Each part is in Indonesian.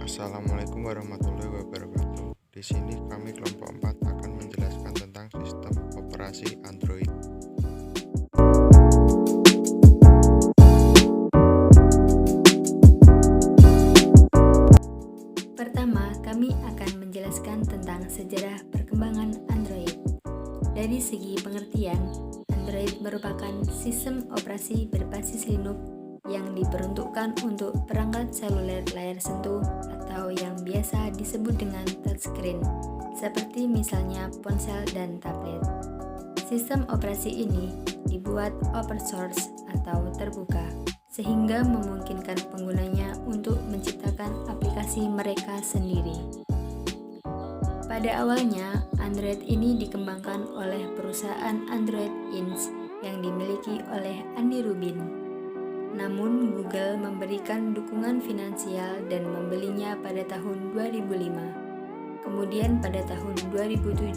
Assalamualaikum warahmatullahi wabarakatuh. Di sini kami kelompok 4 akan menjelaskan tentang sistem operasi Android. Pertama, kami akan menjelaskan tentang sejarah perkembangan Android. Dari segi pengertian, Android merupakan sistem operasi berbasis Linux yang diperuntukkan untuk perangkat seluler layar sentuh atau yang biasa disebut dengan touchscreen, seperti misalnya ponsel dan tablet. Sistem operasi ini dibuat open source atau terbuka, sehingga memungkinkan penggunanya untuk menciptakan aplikasi mereka sendiri. Pada awalnya, Android ini dikembangkan oleh perusahaan Android Inc. yang dimiliki oleh Andy Rubin. Namun, Google memberikan dukungan finansial dan membelinya pada tahun 2005. Kemudian pada tahun 2007,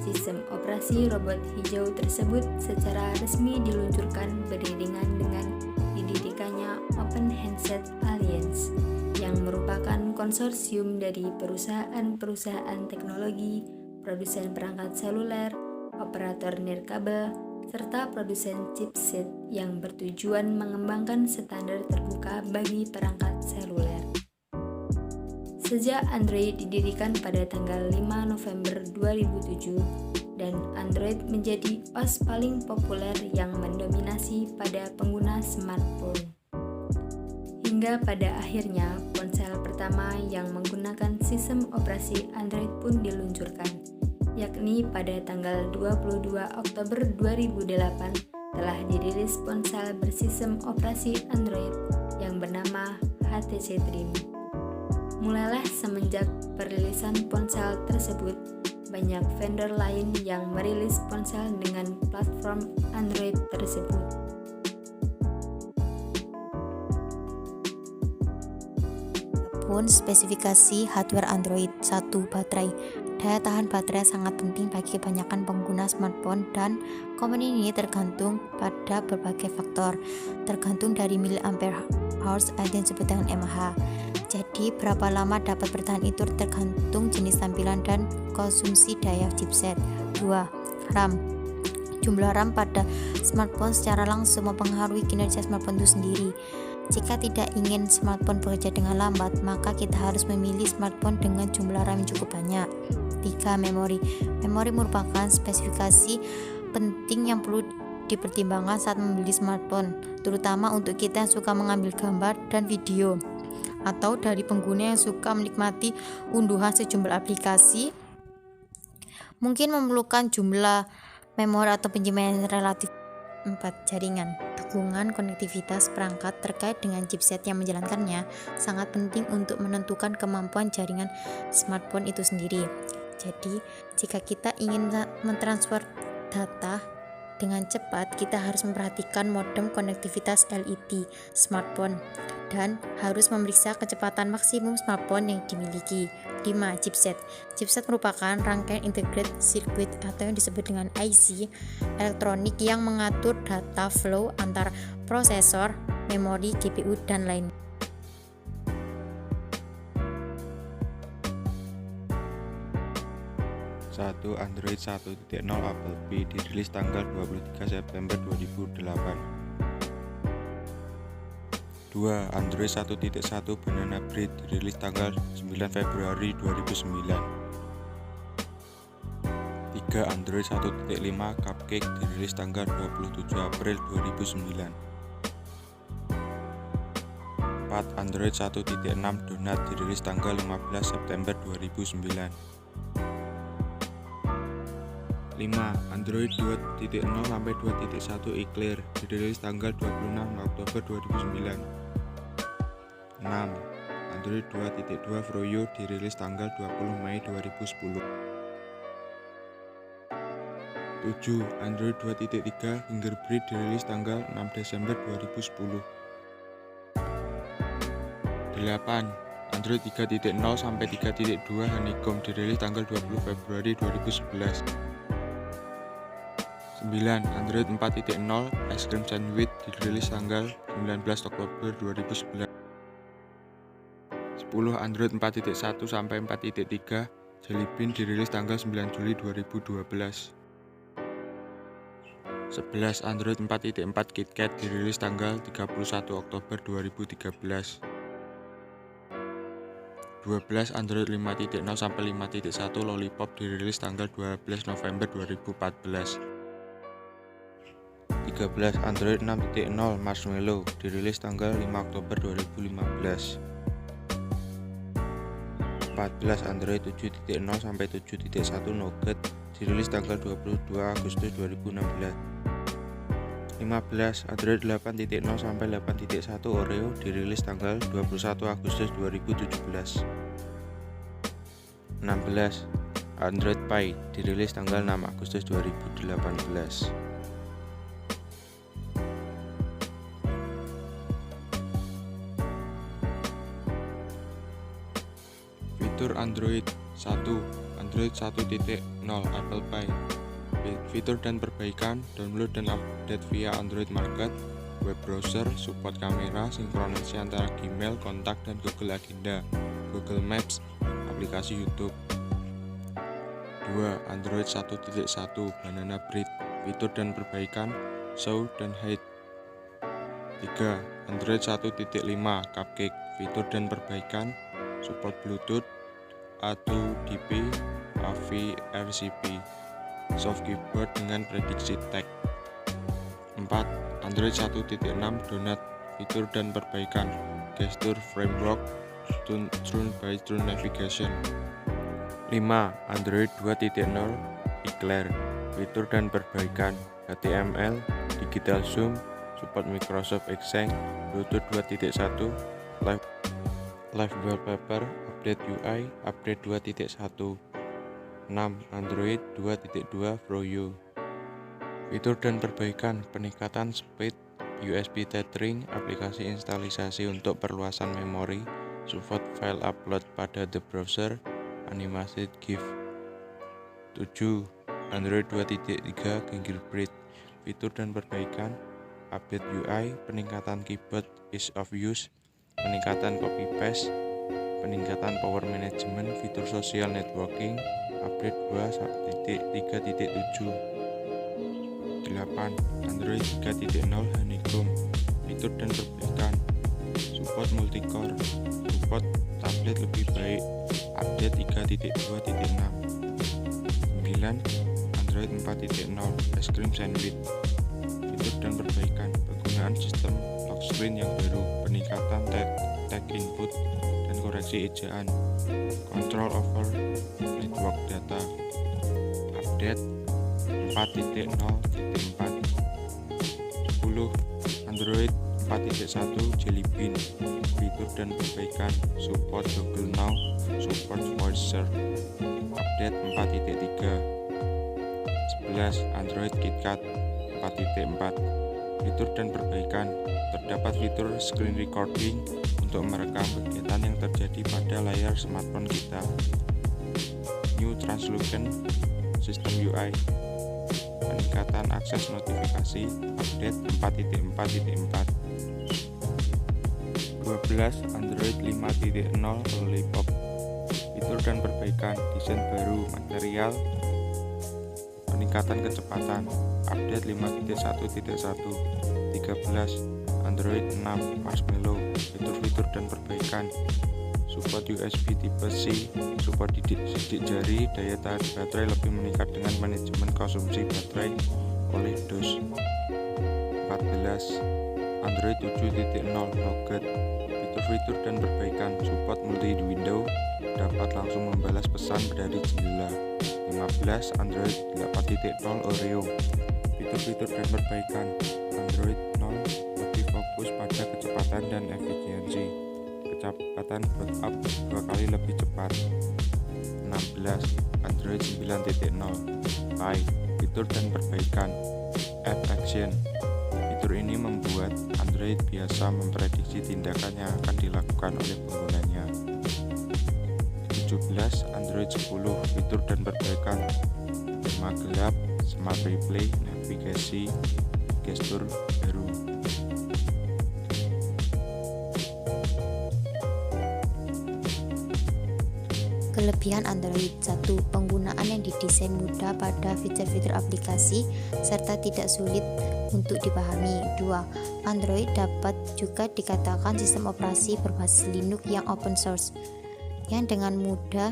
sistem operasi robot hijau tersebut secara resmi diluncurkan beriringan dengan didirikannya Open Handset Alliance, yang merupakan konsorsium dari perusahaan-perusahaan teknologi, produsen perangkat seluler, operator nirkabel, serta produsen chipset yang bertujuan mengembangkan standar terbuka bagi perangkat seluler. Sejak Android didirikan pada tanggal 5 November 2007 dan Android menjadi OS paling populer yang mendominasi pada pengguna smartphone. Hingga pada akhirnya ponsel pertama yang menggunakan sistem operasi Android pun diluncurkan, yakni pada tanggal 22 Oktober 2008 telah dirilis ponsel bersistem operasi Android yang bernama HTC Dream. Mulailah semenjak perilisan ponsel tersebut, banyak vendor lain yang merilis ponsel dengan platform Android tersebut. Pun spesifikasi hardware Android. 1. Baterai. Daya tahan baterai sangat penting bagi kebanyakan pengguna smartphone dan komponen ini tergantung pada berbagai faktor, tergantung dari miliampere hours atau yang disebut dengan mAh. Jadi berapa lama dapat bertahan itu tergantung jenis tampilan dan konsumsi daya chipset. 2. RAM. Jumlah RAM pada smartphone secara langsung mempengaruhi kinerja smartphone itu sendiri. Jika tidak ingin smartphone bekerja dengan lambat, maka kita harus memilih smartphone dengan jumlah RAM yang cukup banyak. 3. Memori. Memori merupakan spesifikasi penting yang perlu dipertimbangkan saat membeli smartphone, terutama untuk kita yang suka mengambil gambar dan video, atau dari pengguna yang suka menikmati unduhan sejumlah aplikasi, mungkin memerlukan jumlah memori atau penyimpanan relatif. 4. Jaringan. Dukungan konektivitas perangkat terkait dengan chipset yang menjalankannya sangat penting untuk menentukan kemampuan jaringan smartphone itu sendiri. Jadi, jika kita ingin mentransfer data dengan cepat, kita harus memperhatikan modem konektivitas LED smartphone dan harus memeriksa kecepatan maksimum smartphone yang dimiliki. 5. Chipset. Chipset merupakan rangkaian integrated circuit atau yang disebut dengan IC elektronik yang mengatur data flow antara prosesor, memori, GPU, dan lain. Satu Android 1.0 Applebee dirilis tanggal 23 September 2008. 2. Android 1.1 Banana Bread dirilis tanggal 9 Februari 2009. 3. Android 1.5 Cupcake dirilis tanggal 27 April 2009. 4. Android 1.6 Donut dirilis tanggal 15 September 2009. 5. Android 2.0 sampai 2.1 Eclair dirilis tanggal 26 Oktober 2009. 6. Android 2.2 Froyo dirilis tanggal 20 Mei 2010. 7. Android 2.3 Fingerprint dirilis tanggal 6 Desember 2010. 8. Android 3.0 sampai 3.2 Honeycomb dirilis tanggal 20 Februari 2011. 9. Android 4.0 Ice Cream Sandwich dirilis tanggal 19 Oktober 2011. 10 Android 4.1 sampai 4.3 Jelly Bean dirilis tanggal 9 Juli 2012. 11 Android 4.4 KitKat dirilis tanggal 31 Oktober 2013. 12 Android 5.0 sampai 5.1 Lollipop dirilis tanggal 12 November 2014. 13 Android 6.0 Marshmallow dirilis tanggal 5 Oktober 2015. 14 Android 7.0 sampai 7.1 Nougat dirilis tanggal 22 Agustus 2016. 15 Android 8.0 sampai 8.1 Oreo dirilis tanggal 21 Agustus 2017. 16 Android Pie dirilis tanggal 6 Agustus 2018. Fitur Android 1 Android 1.0 Apple Pie. Fitur dan perbaikan, download dan update via Android Market, web browser, support kamera, sinkronisasi antara Gmail, kontak, dan Google Agenda, Google Maps, aplikasi YouTube. 2. Android 1.1 Banana Bread. Fitur dan perbaikan, show dan hide. 3. Android 1.5 Cupcake. Fitur dan perbaikan, support Bluetooth, A2DP, AV, RCP, soft keyboard dengan prediksi tag. 4. Android 1.6 Donut. Fitur dan perbaikan, gesture framework, turn by turn navigation. 5. Android 2.0 Eclair. Fitur dan perbaikan, HTML, digital zoom, support Microsoft Exchange, Bluetooth 2.1, live wallpaper, update UI, update 2.1. 6. Android 2.2 Froyo. Fitur dan perbaikan, peningkatan speed, USB tethering, aplikasi instalisasi untuk perluasan memori, support file upload pada the browser, animasi GIF. 7. Android 2.3 Gingerbread. Fitur dan perbaikan, update UI, peningkatan keyboard ease of use, peningkatan copy paste, peningkatan power management, fitur social networking, update 2.3.7. 8. Android 3.0 Honeycomb. Fitur dan perbaikan, support multicore, support tablet lebih baik, update 3.2.6. 9. Android 4.0 Es krim sandwich. Fitur dan perbaikan, penggunaan sistem lock screen yang baru, peningkatan tag input dan koreksi ejaan, control over network data, update 4.0.4. 10. Android 4.1 Jelly Bean. Fitur dan perbaikan, support Google Now, support voice search, update 4.3. 11. Android KitKat 4.4. Fitur dan perbaikan, terdapat fitur screen recording untuk merekam kegiatan yang terjadi pada layar smartphone kita. New Translucent System UI, peningkatan akses notifikasi, update 4.4.4. 12. Android 5.0 Lollipop. Fitur dan perbaikan, desain baru, material, peningkatan kecepatan, update 5.1.1. 13. Android 6 Marshmallow. Fitur-fitur dan perbaikan, support USB tipe C, support sidik jari, daya tahan baterai lebih meningkat dengan manajemen konsumsi baterai oleh DOS. 14. Android 7.0 Nougat. Fitur-fitur dan perbaikan, support multi window, dapat langsung membalas pesan dari jendela. 15. Android 8.0 Oreo. Fitur-fitur dan perbaikan, Android 0 lebih fokus pada kecepatan dan efisiensi, kecepatan boot up 2 kali lebih cepat. 16. Android 9.0 Pie. Fitur dan perbaikan, App Action. Fitur ini membuat Android biasa memprediksi tindakan yang akan dilakukan oleh penggunanya. 17. Android 10 Fitur dan perbaikan, tema gelap, smart replay, navigasi, gestur baru. Kelebihan Android: 1. Penggunaan yang didesain mudah pada fitur-fitur aplikasi serta tidak sulit untuk dipahami. 2. Android dapat juga dikatakan sistem operasi berbasis Linux yang open source, yang dengan mudah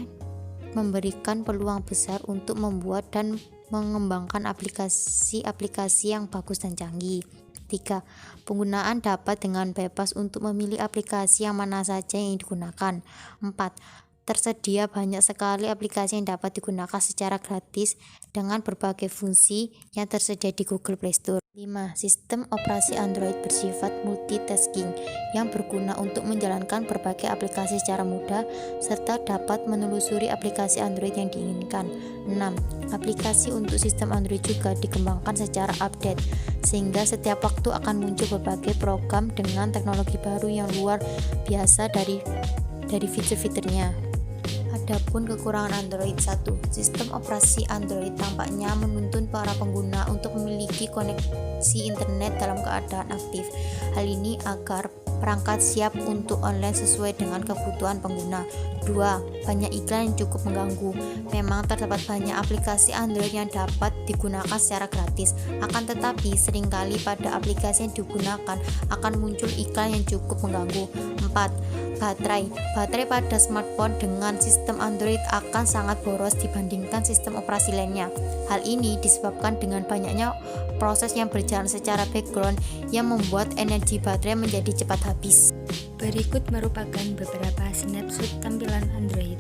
memberikan peluang besar untuk membuat dan mengembangkan aplikasi-aplikasi yang bagus dan canggih. 3. Penggunaan dapat dengan bebas untuk memilih aplikasi yang mana saja yang digunakan. 4. Tersedia banyak sekali aplikasi yang dapat digunakan secara gratis dengan berbagai fungsi yang tersedia di Google Play Store. 5. Sistem operasi Android bersifat multitasking yang berguna untuk menjalankan berbagai aplikasi secara mudah serta dapat menelusuri aplikasi Android yang diinginkan. 6. Aplikasi untuk sistem Android juga dikembangkan secara update sehingga setiap waktu akan muncul berbagai program dengan teknologi baru yang luar biasa dari fitur-fiturnya. Adapun kekurangan Android: 1. Sistem operasi Android tampaknya menuntun para pengguna untuk memiliki koneksi internet dalam keadaan aktif. Hal ini agar perangkat siap untuk online sesuai dengan kebutuhan pengguna. 2. Banyak iklan yang cukup mengganggu. Memang terdapat banyak aplikasi Android yang dapat digunakan secara gratis, akan tetapi seringkali pada aplikasi yang digunakan akan muncul iklan yang cukup mengganggu. 4. Baterai pada smartphone dengan sistem Android akan sangat boros dibandingkan sistem operasi lainnya. Hal ini disebabkan dengan banyaknya proses yang berjalan secara background yang membuat energi baterai menjadi cepat habis. Berikut merupakan beberapa snapshot tampilan Android.